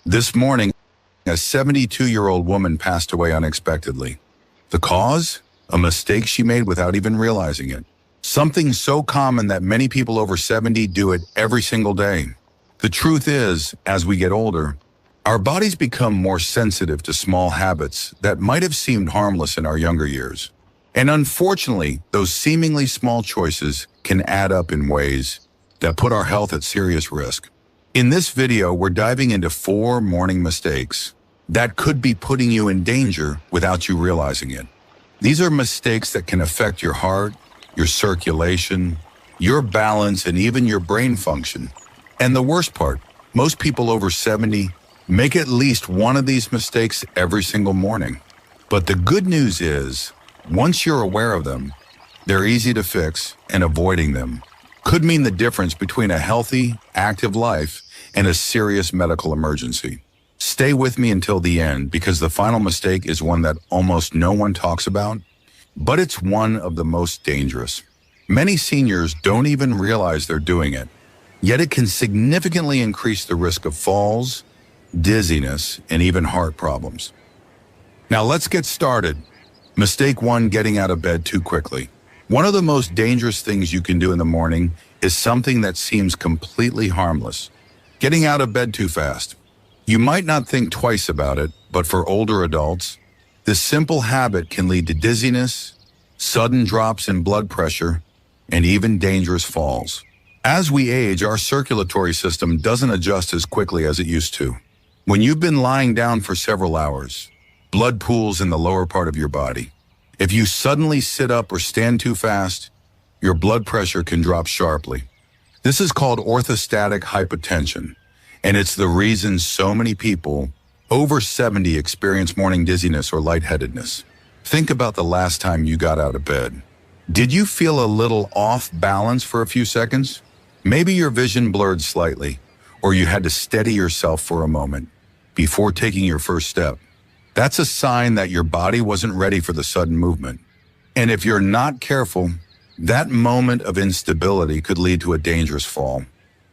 This morning, a 72-year-old woman passed away unexpectedly. The cause? A mistake she made without even realizing it. Something so common that many people over 70 do it every single day. The truth is, as we get older, our bodies become more sensitive to small habits that might have seemed harmless in our younger years. And unfortunately, those seemingly small choices can add up in ways that put our health at serious risk. In this video, we're diving into 4 morning mistakes that could be putting you in danger without you realizing it. These are mistakes that can affect your heart, your circulation, your balance, and even your brain function. And the worst part, most people over 70 make at least one of these mistakes every single morning. But the good news is, once you're aware of them, they're easy to fix, and avoiding them could mean the difference between a healthy, active life and a serious medical emergency. Stay with me until the end, because the final mistake is one that almost no one talks about, but it's one of the most dangerous. Many seniors don't even realize they're doing it, yet it can significantly increase the risk of falls, dizziness, and even heart problems. Now let's get started. Mistake 1, getting out of bed too quickly. One of the most dangerous things you can do in the morning is something that seems completely harmless: getting out of bed too fast. You might not think twice about it, but for older adults, this simple habit can lead to dizziness, sudden drops in blood pressure, and even dangerous falls. As we age, our circulatory system doesn't adjust as quickly as it used to. When you've been lying down for several hours, blood pools in the lower part of your body. If you suddenly sit up or stand too fast, your blood pressure can drop sharply. This is called orthostatic hypotension, and it's the reason so many people over 70 experience morning dizziness or lightheadedness. Think about the last time you got out of bed. Did you feel a little off balance for a few seconds? Maybe your vision blurred slightly, or you had to steady yourself for a moment before taking your first step. That's a sign that your body wasn't ready for the sudden movement. And if you're not careful, that moment of instability could lead to a dangerous fall.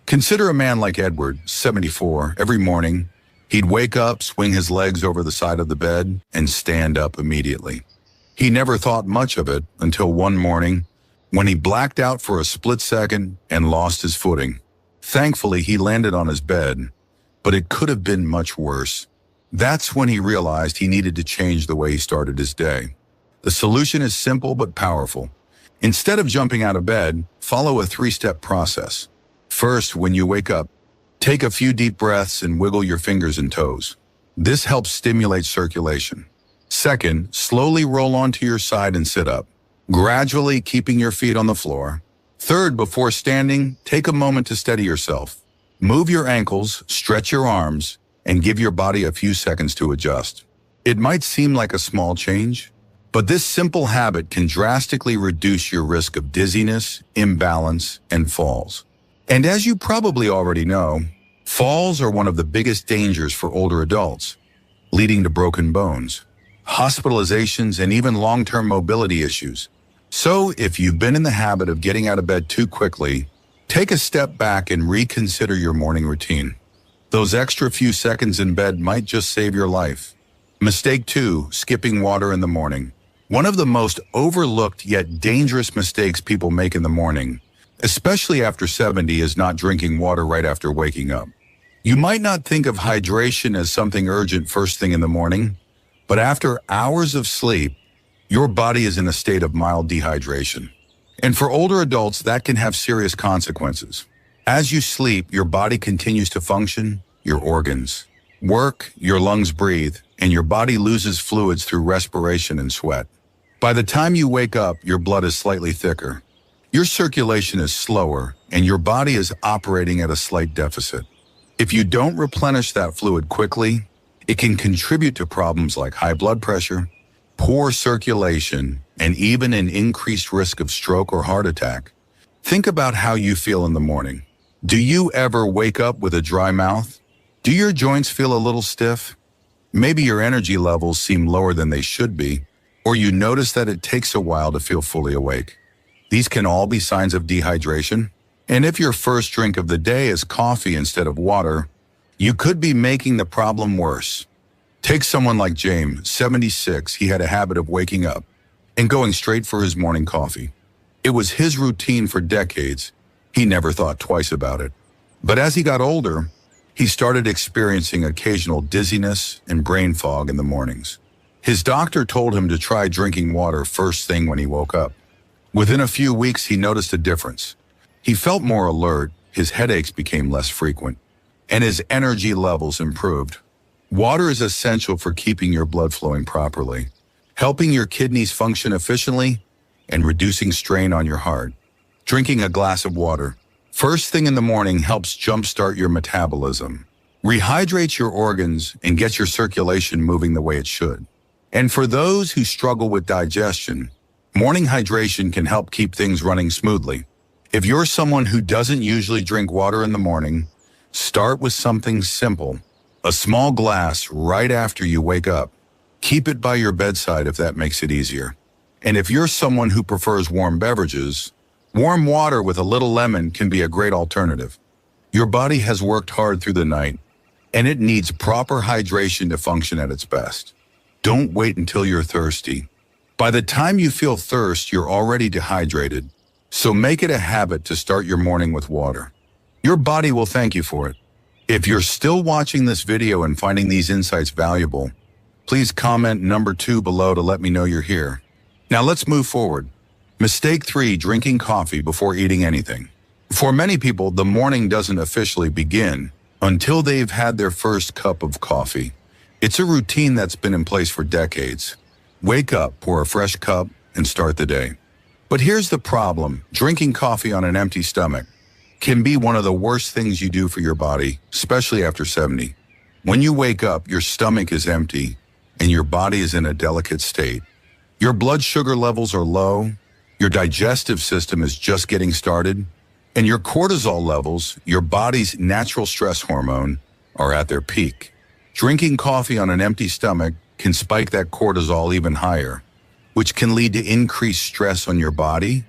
Consider a man like Edward, 74. Every morning, he'd wake up, swing his legs over the side of the bed, and stand up immediately. He never thought much of it until one morning when he blacked out for a split second and lost his footing. Thankfully, he landed on his bed, but it could have been much worse. That's when he realized he needed to change the way he started his day. The solution is simple but powerful. Instead of jumping out of bed, follow a 3-step process. First, when you wake up, take a few deep breaths and wiggle your fingers and toes. This helps stimulate circulation. Second, slowly roll onto your side and sit up, gradually keeping your feet on the floor. Third, before standing, take a moment to steady yourself. Move your ankles, stretch your arms, and give your body a few seconds to adjust. It might seem like a small change, but this simple habit can drastically reduce your risk of dizziness, imbalance, and falls. And as you probably already know, falls are one of the biggest dangers for older adults, leading to broken bones, hospitalizations, and even long-term mobility issues. So if you've been in the habit of getting out of bed too quickly, take a step back and reconsider your morning routine. Those extra few seconds in bed might just save your life. Mistake 2, skipping water in the morning. One of the most overlooked yet dangerous mistakes people make in the morning, especially after 70, is not drinking water right after waking up. You might not think of hydration as something urgent first thing in the morning, but after hours of sleep, your body is in a state of mild dehydration. And for older adults, that can have serious consequences. As you sleep, your body continues to function, your organs work, your lungs breathe, and your body loses fluids through respiration and sweat. By the time you wake up, your blood is slightly thicker, your circulation is slower, and your body is operating at a slight deficit. If you don't replenish that fluid quickly, it can contribute to problems like high blood pressure, poor circulation, and even an increased risk of stroke or heart attack. Think about how you feel in the morning. Do you ever wake up with a dry mouth? Do your joints feel a little stiff? Maybe your energy levels seem lower than they should be, or you notice that it takes a while to feel fully awake. These can all be signs of dehydration. And if your first drink of the day is coffee instead of water, you could be making the problem worse. Take someone like James, 76. He had a habit of waking up and going straight for his morning coffee. It was his routine for decades. He never thought twice about it. But as he got older, he started experiencing occasional dizziness and brain fog in the mornings. His doctor told him to try drinking water first thing when he woke up. Within a few weeks, he noticed a difference. He felt more alert, his headaches became less frequent, and his energy levels improved. Water is essential for keeping your blood flowing properly, helping your kidneys function efficiently, and reducing strain on your heart. Drinking a glass of water first thing in the morning helps jumpstart your metabolism, rehydrates your organs, and gets your circulation moving the way it should. And for those who struggle with digestion, morning hydration can help keep things running smoothly. If you're someone who doesn't usually drink water in the morning, start with something simple. A small glass right after you wake up. Keep it by your bedside if that makes it easier. And if you're someone who prefers warm beverages, warm water with a little lemon can be a great alternative. Your body has worked hard through the night, and it needs proper hydration to function at its best. Don't wait until you're thirsty. By the time you feel thirst, you're already dehydrated. So make it a habit to start your morning with water. Your body will thank you for it. If you're still watching this video and finding these insights valuable, please comment number 2 below to let me know you're here. Now let's move forward. Mistake 3, drinking coffee before eating anything. For many people, the morning doesn't officially begin until they've had their first cup of coffee. It's a routine that's been in place for decades. Wake up, pour a fresh cup, and start the day. But here's the problem. Drinking coffee on an empty stomach can be one of the worst things you do for your body, especially after 70. When you wake up, your stomach is empty and your body is in a delicate state. Your blood sugar levels are low, your digestive system is just getting started, and your cortisol levels, your body's natural stress hormone, are at their peak. Drinking coffee on an empty stomach can spike that cortisol even higher, which can lead to increased stress on your body,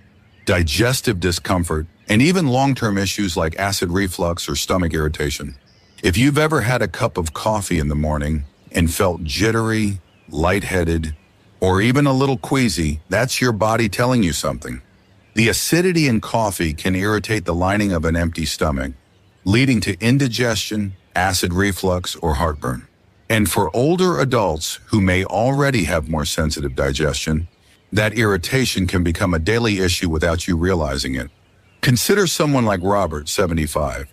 digestive discomfort, and even long-term issues like acid reflux or stomach irritation. If you've ever had a cup of coffee in the morning and felt jittery, lightheaded, or even a little queasy, that's your body telling you something. The acidity in coffee can irritate the lining of an empty stomach, leading to indigestion, acid reflux, or heartburn. And for older adults who may already have more sensitive digestion, that irritation can become a daily issue without you realizing it. Consider someone like Robert, 75.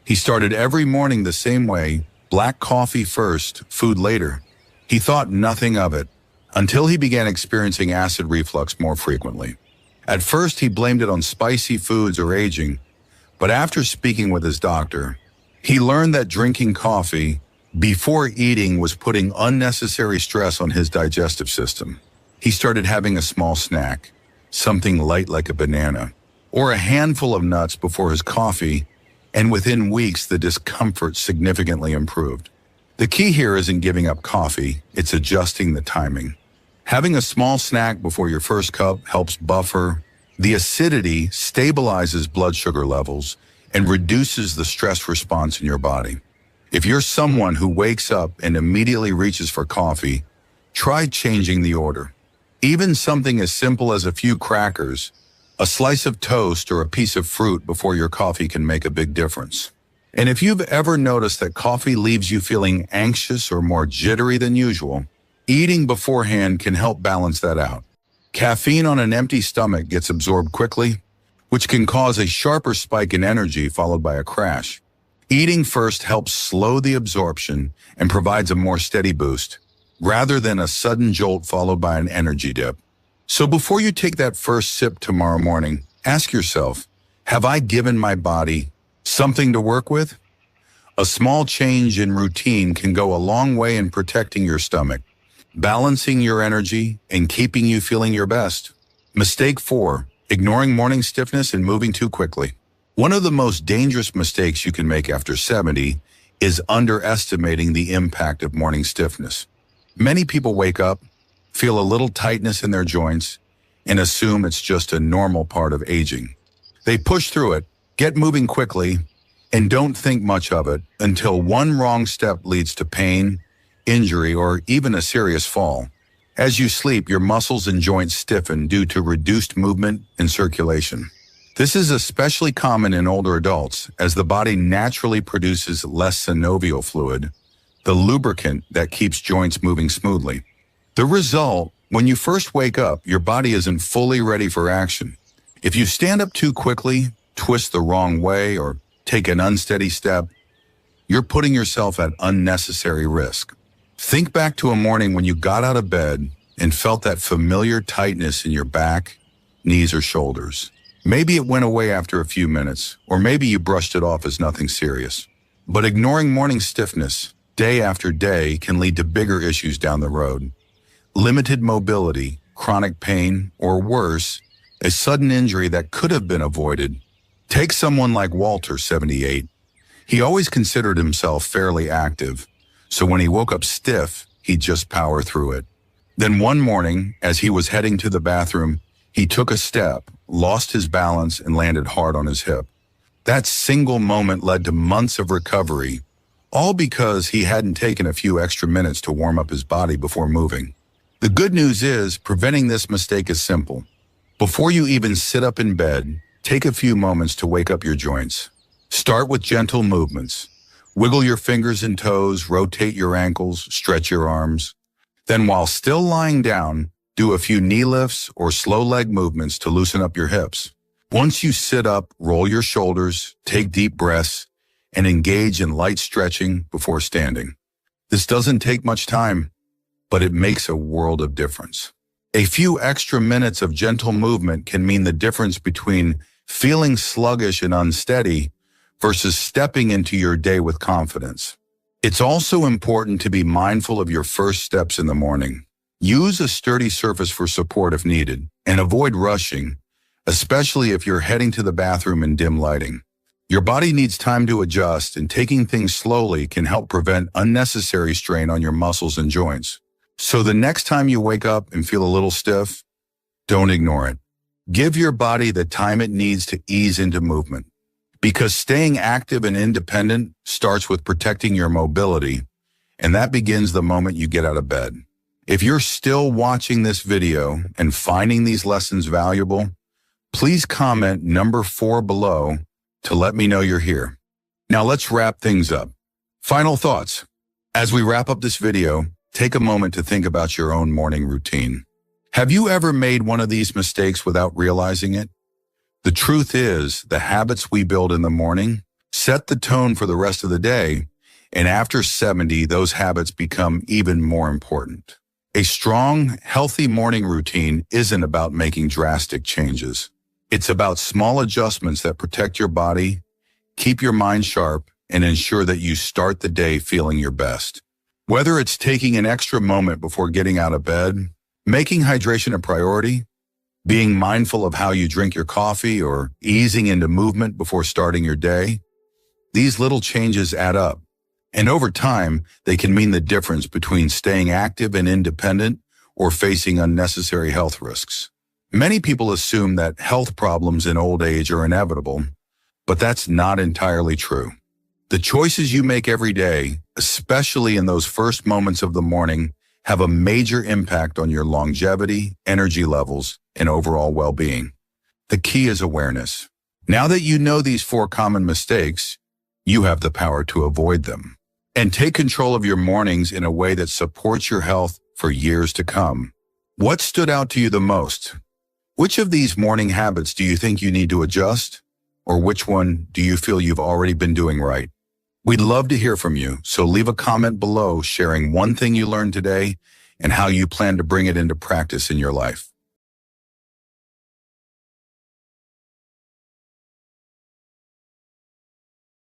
He started every morning the same way, black coffee first, food later. He thought nothing of it until he began experiencing acid reflux more frequently. At first, he blamed it on spicy foods or aging, but after speaking with his doctor, he learned that drinking coffee before eating was putting unnecessary stress on his digestive system. He started having a small snack, something light like a banana, or a handful of nuts before his coffee, and within weeks, the discomfort significantly improved. The key here isn't giving up coffee, it's adjusting the timing. Having a small snack before your first cup helps buffer the acidity, stabilizes blood sugar levels, and reduces the stress response in your body. If you're someone who wakes up and immediately reaches for coffee, try changing the order. Even something as simple as a few crackers, a slice of toast, or a piece of fruit before your coffee can make a big difference. And if you've ever noticed that coffee leaves you feeling anxious or more jittery than usual, eating beforehand can help balance that out. Caffeine on an empty stomach gets absorbed quickly, which can cause a sharper spike in energy followed by a crash. Eating first helps slow the absorption and provides a more steady boost, rather than a sudden jolt followed by an energy dip. So before you take that first sip tomorrow morning, ask yourself, have I given my body something to work with? A small change in routine can go a long way in protecting your stomach, balancing your energy, and keeping you feeling your best. Mistake 4, ignoring morning stiffness and moving too quickly. One of the most dangerous mistakes you can make after 70 is underestimating the impact of morning stiffness. Many people wake up, feel a little tightness in their joints, and assume it's just a normal part of aging. They push through it, get moving quickly, And don't think much of it until one wrong step leads to pain, injury, or even a serious fall. As you sleep, your muscles and joints stiffen due to reduced movement and circulation. This is especially common in older adults, as the body naturally produces less synovial fluid, the lubricant that keeps joints moving smoothly. The result, when you first wake up, your body isn't fully ready for action. If you stand up too quickly, twist the wrong way, or take an unsteady step, you're putting yourself at unnecessary risk. Think back to a morning when you got out of bed and felt that familiar tightness in your back, knees, or shoulders. Maybe it went away after a few minutes, or maybe you brushed it off as nothing serious. But ignoring morning stiffness day after day can lead to bigger issues down the road. Limited mobility, chronic pain, or worse, a sudden injury that could have been avoided. Take someone like Walter, 78. He always considered himself fairly active, so when he woke up stiff, he'd just power through it. Then one morning, as he was heading to the bathroom, he took a step, lost his balance, and landed hard on his hip. That single moment led to months of recovery, all because he hadn't taken a few extra minutes to warm up his body before moving. The good news is, preventing this mistake is simple. Before you even sit up in bed, take a few moments to wake up your joints. Start with gentle movements. Wiggle your fingers and toes, rotate your ankles, stretch your arms. Then while still lying down, do a few knee lifts or slow leg movements to loosen up your hips. Once you sit up, roll your shoulders, take deep breaths, and engage in light stretching before standing. This doesn't take much time, but it makes a world of difference. A few extra minutes of gentle movement can mean the difference between feeling sluggish and unsteady versus stepping into your day with confidence. It's also important to be mindful of your first steps in the morning. Use a sturdy surface for support if needed, and avoid rushing, especially if you're heading to the bathroom in dim lighting. Your body needs time to adjust, and taking things slowly can help prevent unnecessary strain on your muscles and joints. So the next time you wake up and feel a little stiff, don't ignore it. Give your body the time it needs to ease into movement. Because staying active and independent starts with protecting your mobility, and that begins the moment you get out of bed. If you're still watching this video and finding these lessons valuable, please comment number 4 below to let me know you're here. Now let's wrap things up. Final thoughts. As we wrap up this video, take a moment to think about your own morning routine. Have you ever made one of these mistakes without realizing it? The truth is, the habits we build in the morning set the tone for the rest of the day, and after 70, those habits become even more important. A strong, healthy morning routine isn't about making drastic changes. It's about small adjustments that protect your body, keep your mind sharp, and ensure that you start the day feeling your best. Whether it's taking an extra moment before getting out of bed, making hydration a priority, being mindful of how you drink your coffee, or easing into movement before starting your day, these little changes add up. And over time, they can mean the difference between staying active and independent or facing unnecessary health risks. Many people assume that health problems in old age are inevitable, but that's not entirely true. The choices you make every day, especially in those first moments of the morning, have a major impact on your longevity, energy levels, and overall well-being. The key is awareness. Now that you know these 4 common mistakes, you have the power to avoid them and take control of your mornings in a way that supports your health for years to come. What stood out to you the most? Which of these morning habits do you think you need to adjust? Or which one do you feel you've already been doing right? We'd love to hear from you, so leave a comment below sharing one thing you learned today and how you plan to bring it into practice in your life.